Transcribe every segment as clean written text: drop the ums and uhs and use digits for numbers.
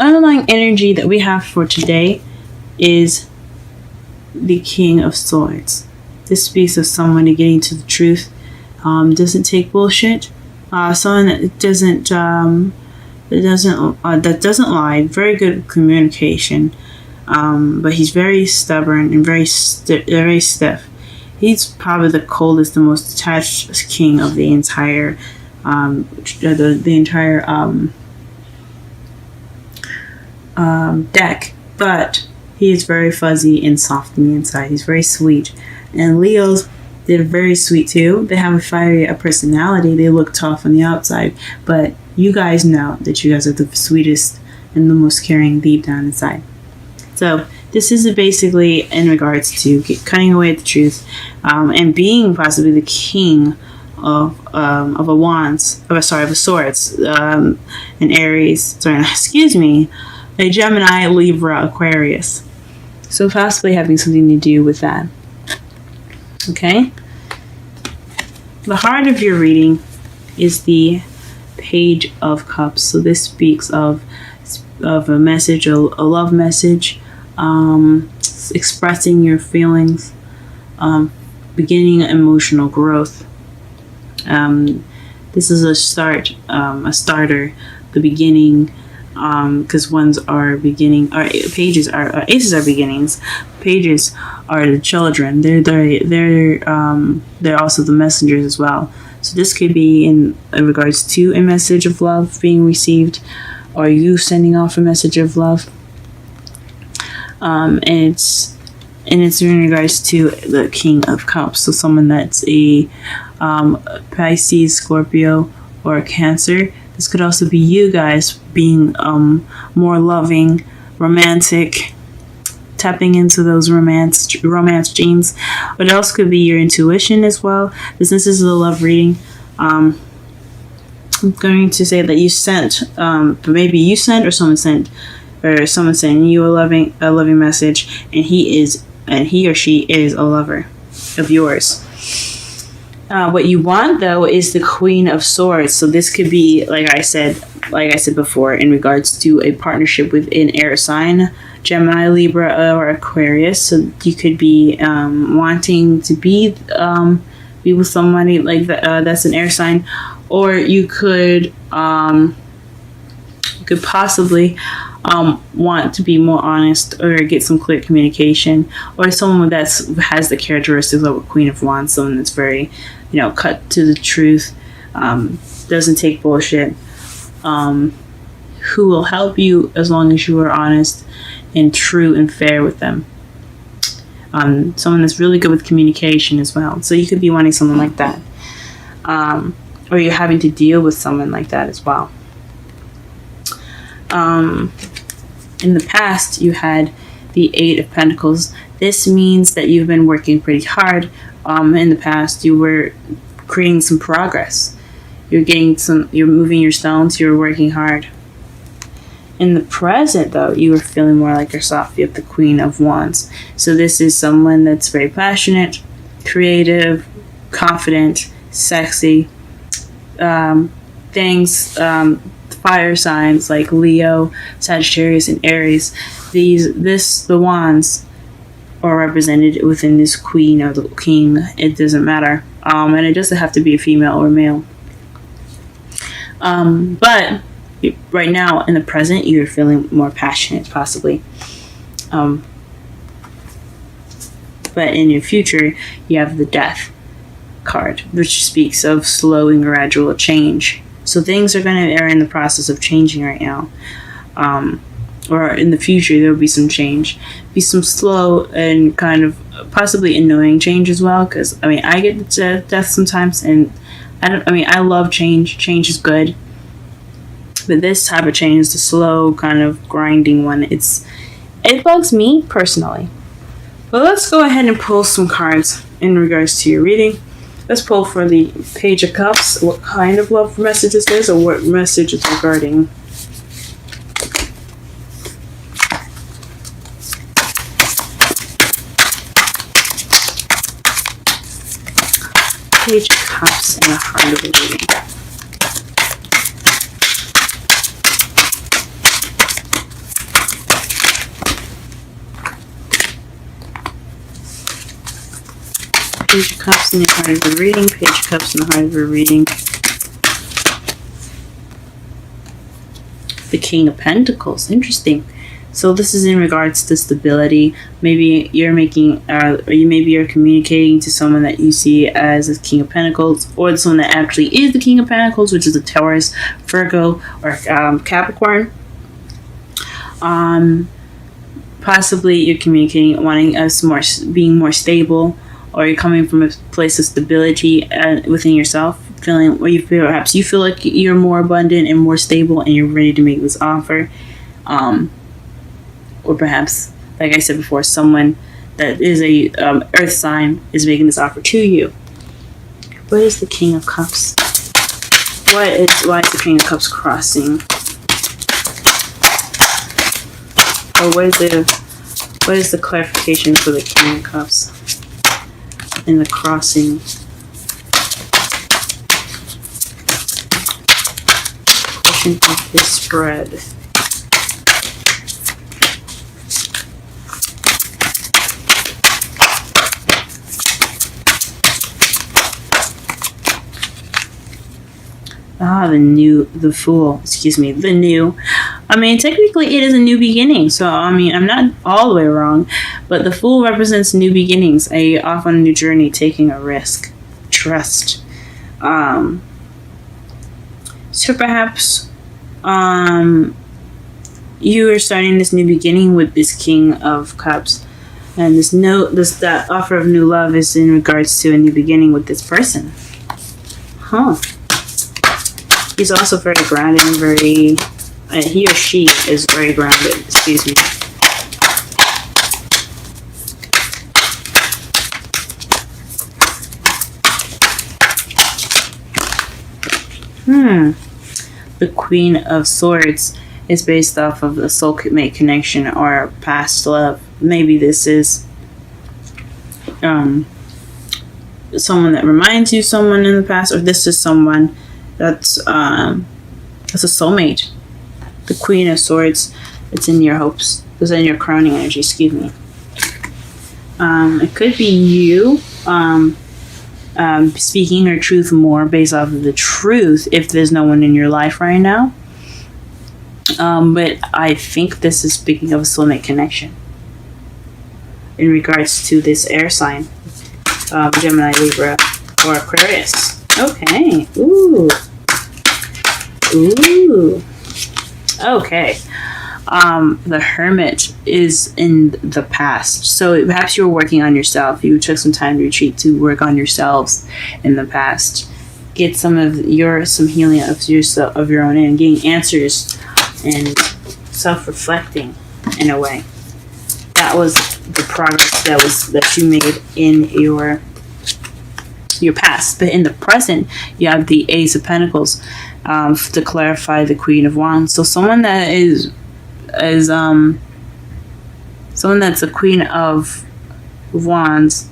underlying energy that we have for today is the King of Swords. This speaks of someone getting to the truth, doesn't take bullshit, someone that doesn't lie, very good at communication, but he's very stubborn and very stiff. He's probably the coldest, the most detached king of the entire deck, but he is very fuzzy and soft on the inside. He's very sweet. And Leos, they're very sweet too. They have a fiery personality. They look tough on the outside, but you guys know that you guys are the sweetest and the most caring deep down inside. So this is basically in regards to cutting away the truth, and being possibly the king of swords, an Aries. A Gemini, Libra, Aquarius. So possibly having something to do with that. Okay. The heart of your reading is the Page of Cups. So this speaks of a message, a love message, expressing your feelings, beginning emotional growth. This is a starter, the beginning, because ones are beginning, or pages are aces are beginnings, pages are the children. They're also the messengers as well. So this could be in regards to a message of love being received, or you sending off a message of love. And it's in regards to the King of Cups. So someone that's a Pisces, Scorpio, or Cancer. This could also be you guys being more loving, romantic, tapping into those romance genes. But it also could be your intuition as well. This is a love reading. I'm going to say that you sent, maybe you sent, or someone sent, or someone sending you a loving message, and he or she is a lover of yours. What you want, though, is the Queen of Swords. So this could be, like I said before, in regards to a partnership with an air sign, Gemini, Libra, or Aquarius. So you could be wanting to be with somebody like that, that's an air sign, or you could possibly want to be more honest, or get some clear communication, or someone that has the characteristics of a Queen of Wands, someone that's very, cut to the truth, doesn't take bullshit, who will help you as long as you are honest and true and fair with them. Someone that's really good with communication as well. So you could be wanting someone like that, or you're having to deal with someone like that as well. In the past, you had the Eight of Pentacles. This means that you've been working pretty hard. In the past, you were creating some progress. You're moving your stones, you're working hard. In the present, though, you are feeling more like yourself. You have the Queen of Wands. So this is someone that's very passionate, creative, confident, sexy. Fire signs like Leo, Sagittarius, and Aries. The wands are represented within this queen or the king. It doesn't matter. And it doesn't have to be a female or male. But right now, in the present, you're feeling more passionate, possibly. But in your future, you have the Death card, which speaks of slow and gradual change. So things are in the process of changing right now. Or in the future, there will be some change. Be some slow and kind of possibly annoying change as well. Because, I get death sometimes, and I love change. Change is good. But this type of change is the slow, kind of grinding one. It bugs me personally. But let's go ahead and pull some cards in regards to your reading. Let's pull for the Page of Cups, what kind of love message this is, or what message is regarding. Page of Cups and the heart of the reading. Page of Cups in the heart of the reading. Page of Cups in the heart of the reading. The King of Pentacles. Interesting. So this is in regards to stability. Maybe you're making, maybe you're communicating to someone that you see as a King of Pentacles, or someone that actually is the King of Pentacles, which is a Taurus, Virgo, or Capricorn. Possibly you're communicating, wanting us being more stable, or you're coming from a place of stability within yourself, feeling where perhaps you feel like you're more abundant and more stable, and you're ready to make this offer. Or perhaps, like I said before, someone that is a earth sign is making this offer to you. What is the King of Cups? Why is the King of Cups crossing? Or what is the clarification for the King of Cups in the crossing? Portion of this spread. The Fool. The new. I mean, technically it is a new beginning. So, I mean, I'm not all the way wrong. But the Fool represents new beginnings. Off on a new journey, taking a risk. Trust. So perhaps you are starting this new beginning with this King of Cups. And that offer of new love is in regards to a new beginning with this person. Huh. He's also very grounded and very... he or she is very grounded. Excuse me. The Queen of Swords is based off of a soulmate connection or past love. Maybe this is someone that reminds you of someone in the past, or this is someone that's a soulmate. The Queen of Swords, it's in your hopes. It's in your crowning energy, excuse me. It could be you speaking your truth more based off of the truth if there's no one in your life right now. But I think this is speaking of a soulmate connection in regards to this air sign. Gemini, Libra, or Aquarius. Okay. Ooh. Okay. The Hermit is in the past. So perhaps you were working on yourself. You took some time to retreat to work on yourselves in the past. Get some healing of yourself, of your own, and getting answers and self-reflecting in a way. That was the progress that you made in your past. But in the present, you have the Ace of Pentacles to clarify the Queen of Wands. So someone that is someone that's a Queen of Wands,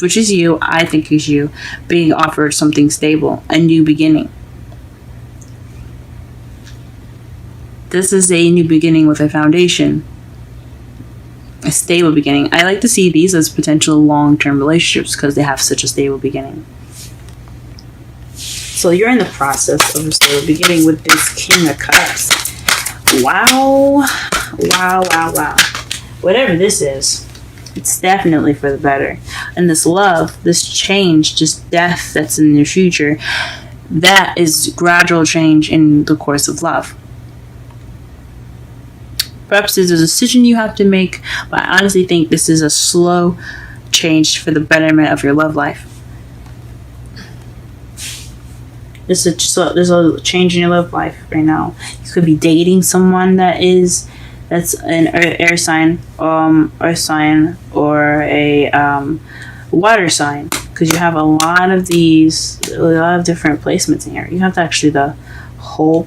which is you, I think is you, being offered something stable, a new beginning. This is a new beginning with a foundation, a stable beginning. I like to see these as potential long-term relationships because they have such a stable beginning. So you're in the process of a stable beginning with this King of Cups. Wow. Whatever this is, it's definitely for the better. And this love, this change, just death that's in your future, that is gradual change in the course of love. Perhaps there's a decision you have to make, but I honestly think this is a slow change for the betterment of your love life. There's a change in your love life right now. You could be dating someone that's an air sign, earth sign, or a water sign, because you have a lot of different placements in here. You have actually the whole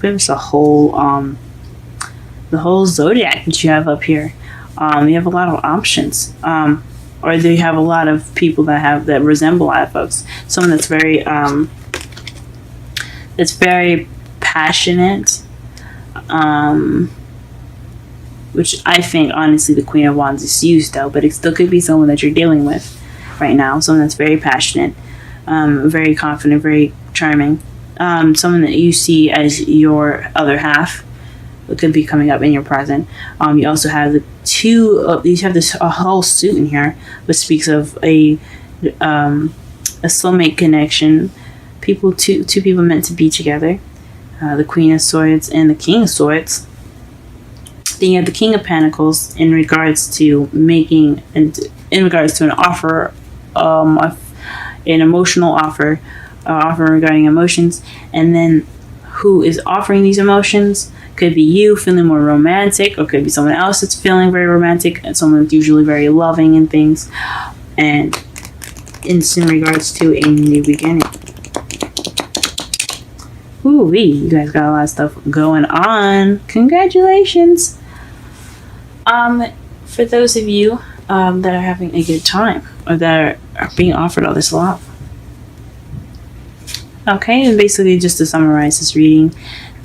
zodiac that you have up here. You have a lot of options, or you have a lot of people that resemble a lot of folks. Someone that's very passionate, which I think honestly the Queen of Wands is you still, but it still could be someone that you're dealing with right now, someone that's very passionate, very confident, very charming, someone that you see as your other half. It could be coming up in your present. You also have the two. You have this a whole suit in here, which speaks of a soulmate connection. Two people meant to be together. The Queen of Swords and the King of Swords. Then you have the King of Pentacles in regards to making and in regards to an offer, an emotional offer, offer regarding emotions, and then who is offering these emotions. Could be you feeling more romantic, or could be someone else that's feeling very romantic, and someone that's usually very loving and things. And it's in regards to a new beginning. Ooh, you guys got a lot of stuff going on. Congratulations. For those of you that are having a good time, or that are being offered all this love. Okay, and basically just to summarize this reading,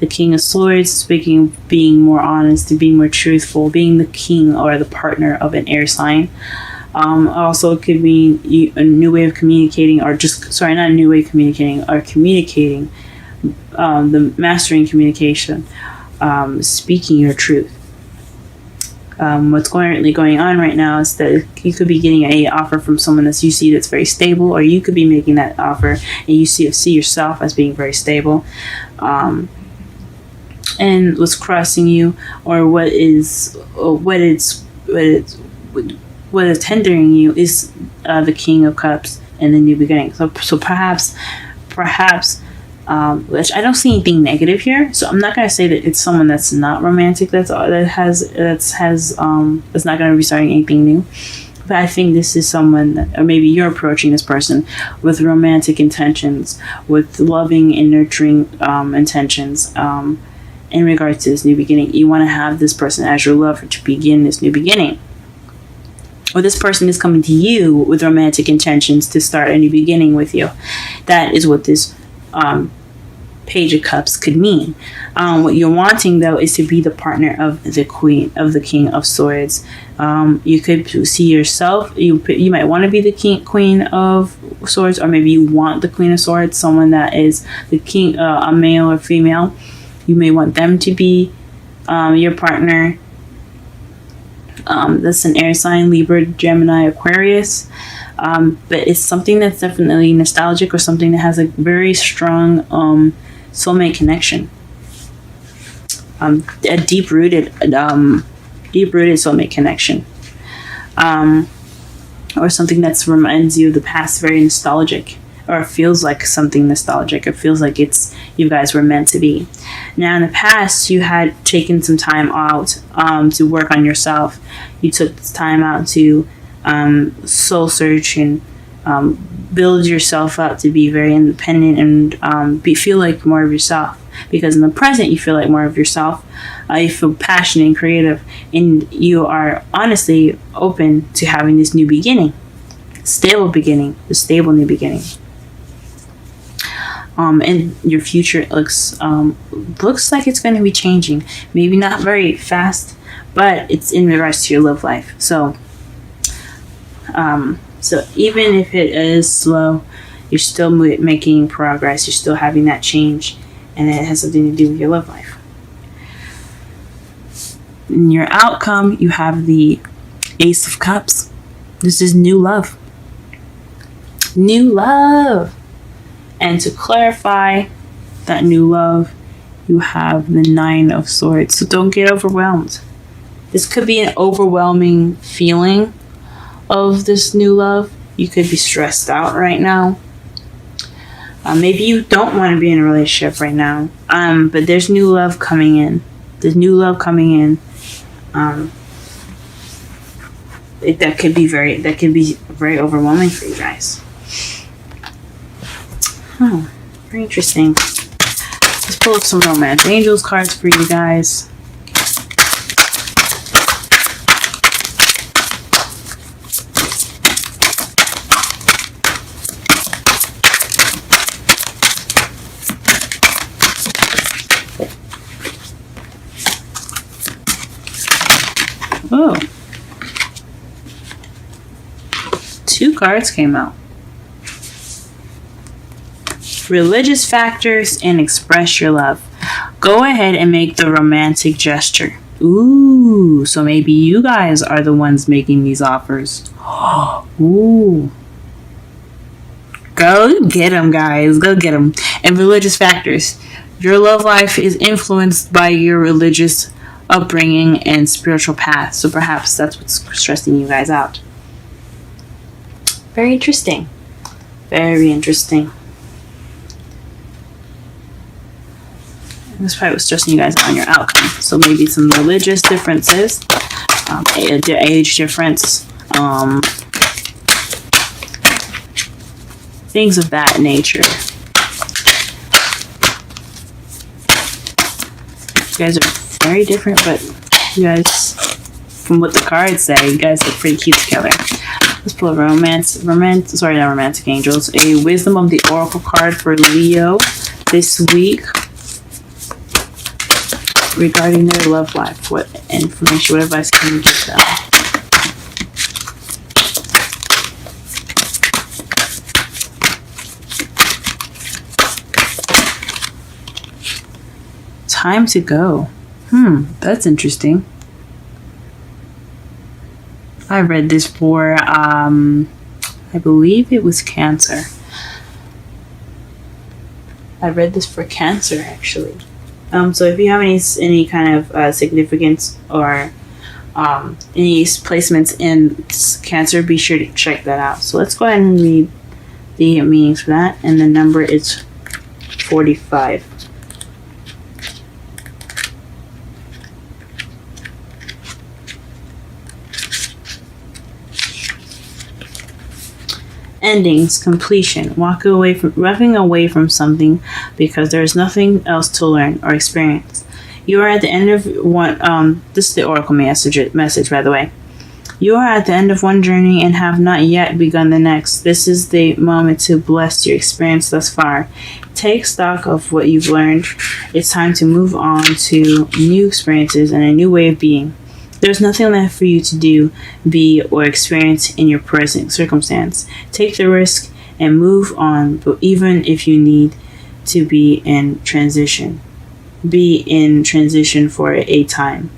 the King of Swords, being more honest, being more truthful, being the king or the partner of an air sign. Also, it could mean a new way of communicating, or not a new way of communicating, or communicating, the mastering communication, speaking your truth. What's currently going on right now is that you could be getting a offer from someone that you see that's very stable, or you could be making that offer and you see yourself as being very stable. And what's crossing you, or what is hindering you, is the King of Cups and the new beginning. So perhaps, which I don't see anything negative here. So I'm not gonna say that it's someone that's not romantic. That's not gonna be starting anything new. But I think this is someone that, or maybe you're approaching this person with romantic intentions, with loving and nurturing intentions. In regards to this new beginning, you want to have this person as your lover to begin this new beginning. Or this person is coming to you with romantic intentions to start a new beginning with you. That is what this Page of Cups could mean. What you're wanting, though, is to be the partner of the King of Swords. You could see yourself. You might want to be the Queen of Swords, or maybe you want the Queen of Swords, someone that is the king, a male or female. You may want them to be your partner. That's an air sign, Libra, Gemini, Aquarius. But it's something that's definitely nostalgic, or something that has a very strong soulmate connection. A deep-rooted soulmate connection. Or something that reminds you of the past, very nostalgic. Or it feels like something nostalgic. It feels like you guys were meant to be. Now, in the past, you had taken some time out to work on yourself. You took this time out to soul search and build yourself up to be very independent and feel like more of yourself. Because in the present, you feel like more of yourself. You feel passionate and creative, and you are honestly open to having this new beginning, stable new beginning. And your future looks like it's going to be changing. Maybe not very fast, but it's in regards to your love life. So even if it is slow, you're still making progress. You're still having that change, and it has something to do with your love life. In your outcome, you have the Ace of Cups. This is new love. New love. And to clarify that new love, you have the Nine of Swords. So don't get overwhelmed. This could be an overwhelming feeling of this new love. You could be stressed out right now. Maybe you don't want to be in a relationship right now. But there's new love coming in. That could be very overwhelming for you guys. Oh, very interesting. Let's pull up some Romance Angels cards for you guys. Oh. 2 cards came out. Religious factors and express your love. Go ahead and make the romantic gesture. Ooh, so maybe you guys are the ones making these offers. Ooh. Go get them, guys. Go get them. And religious factors. Your love life is influenced by your religious upbringing and spiritual path. So perhaps that's what's stressing you guys out. Very interesting. Very interesting. That's probably what's stressing you guys out on your outcome. So maybe some religious differences, age difference, things of that nature. You guys are very different, but you guys, from what the cards say, you guys look pretty cute together. Let's pull a not romantic angels. A wisdom of the oracle card for Leo this week regarding their love life. What information, what advice can you give them? Time to go. That's interesting. I read this for, I believe it was Cancer. I read this for Cancer, actually. So if you have any kind of significance or any placements in Cancer, be sure to check that out. So let's go ahead and read the meanings for that. And the number is 45. Endings, completion, walking away from something because there is nothing else to learn or experience. You are at the end of one. This is the oracle message, by the way. You are at the end of one journey and have not yet begun the next. This is the moment to bless your experience thus far. Take stock of what you've learned. It's time to move on to new experiences and a new way of being. There's nothing left for you to do, be, or experience in your present circumstance. Take the risk and move on, but even if you need to be in transition. Be in transition for a time.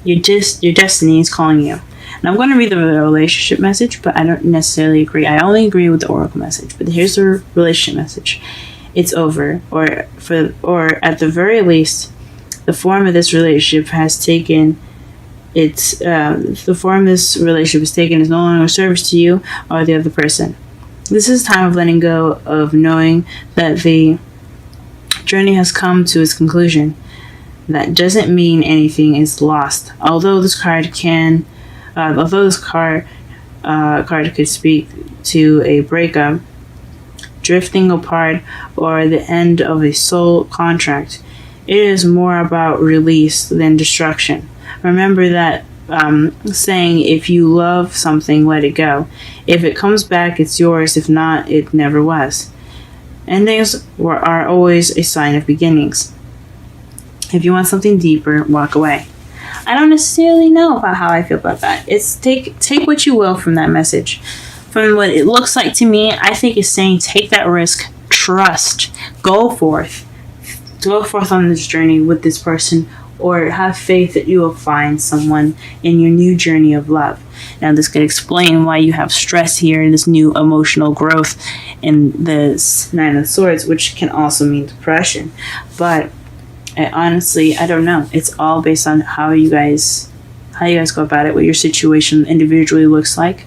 Your destiny is calling you. And I'm going to read the relationship message, but I don't necessarily agree. I only agree with the oracle message. But here's the relationship message. It's over, or at the very least, the form of this relationship has taken. The form this relationship is taken is no longer of service to you or the other person. This is time of letting go, of knowing that the journey has come to its conclusion. That doesn't mean anything is lost. Although this card could speak to a breakup, drifting apart, or the end of a soul contract, it is more about release than destruction. Remember that saying, if you love something, let it go. If it comes back, it's yours. If not, it never was. Endings are always a sign of beginnings. If you want something deeper, walk away. I don't necessarily know about how I feel about that. It's take what you will from that message. From what it looks like to me, I think it's saying take that risk, trust, go forth on this journey with this person, or have faith that you will find someone in your new journey of love. Now, this could explain why you have stress here, this new emotional growth in this Nine of Swords, which can also mean depression. But honestly, I don't know. It's all based on how you guys go about it, what your situation individually looks like.